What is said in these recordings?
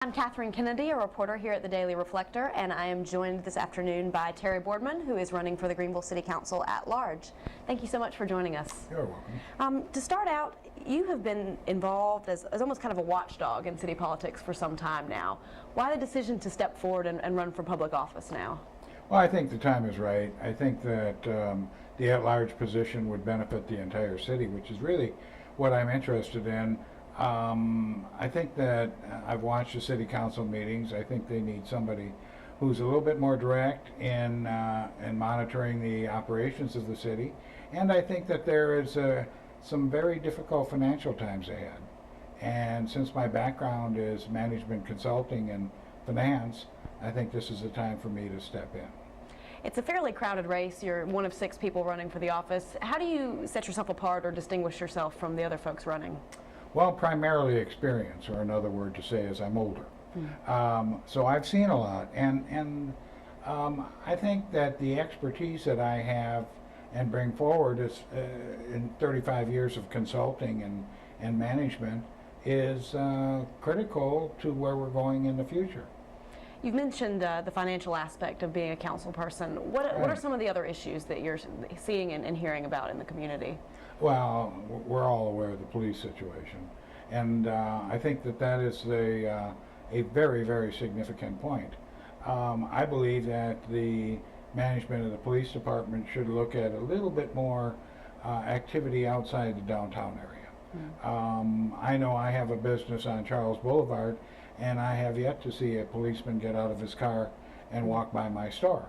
I'm Kathryn Kennedy, a reporter here at the Daily Reflector, and I am joined this afternoon by Terry Boardman, who is running for the Greenville City Council at large. Thank you so much for joining us. You're welcome. To start out, you have been involved as almost kind of a watchdog in city politics for some time now. Why the decision to step forward and run for public office now? Well, I think the time is right. I think that the at-large position would benefit the entire city, which is really what I'm interested in. I think that I've watched the city council meetings. I think they need somebody who's a little bit more direct in monitoring the operations of the city. And I think that there is some very difficult financial times ahead. And since my background is management consulting and finance, I think this is the time for me to step in. It's a fairly crowded race. You're one of 6 people running for the office. How do you set yourself apart or distinguish yourself from the other folks running? Well, primarily experience, or another word to say is I'm older. So I've seen a lot, and I think that the expertise that I have and bring forward is in 35 years of consulting and management is critical to where we're going in the future. You've mentioned the financial aspect of being a council person. What are some of the other issues that you're seeing and hearing about in the community? Well, we're all aware of the police situation, and I think that is a very, very significant point. I believe that the management of the police department should look at a little bit more activity outside the downtown area. I know I have a business on Charles Boulevard, and I have yet to see a policeman get out of his car and walk by my store.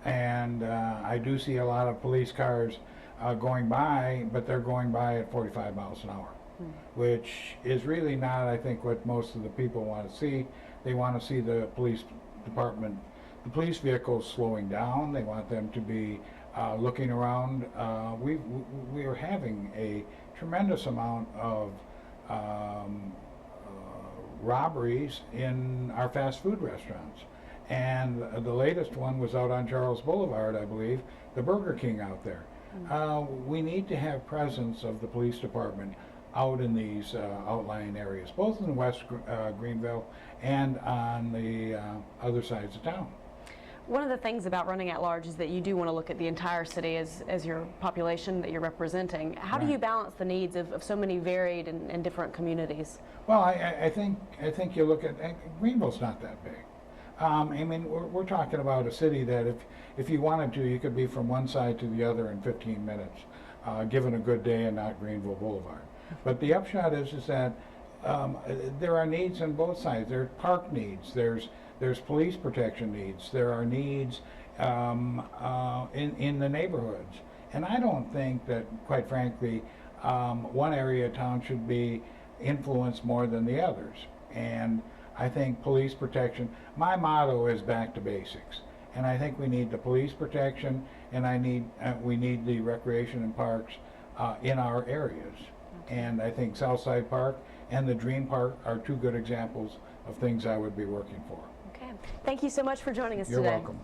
And I do see a lot of police cars going by, but they're going by at 45 miles an hour, which is really not, I think, what most of the people want to see. They want to see the police department, the police vehicles slowing down. They want them to be looking around. We are having a tremendous amount of robberies in our fast food restaurants. And the latest one was out on Charles Boulevard, I believe, the Burger King out there. We need to have presence of the police department out in these outlying areas, both in West Greenville and on the other sides of town. One of the things about running at large is that you do want to look at the entire city as your population that you're representing. How do you balance the needs of so many varied and different communities? Well, I think you look at Greenville's not that big. I mean, we're talking about a city that if you wanted to, you could be from one side to the other in 15 minutes, given a good day and not Greenville Boulevard. But the upshot is that there are needs on both sides. There are park needs. There's police protection needs. There are needs in the neighborhoods. And I don't think that, quite frankly, one area of town should be influenced more than the others. And I think police protection, my motto is back to basics. And I think we need the police protection, and we need the recreation and parks in our areas. And I think Southside Park and the Dream Park are 2 good examples of things I would be working for. Okay. Thank you so much for joining us You're today. welcome.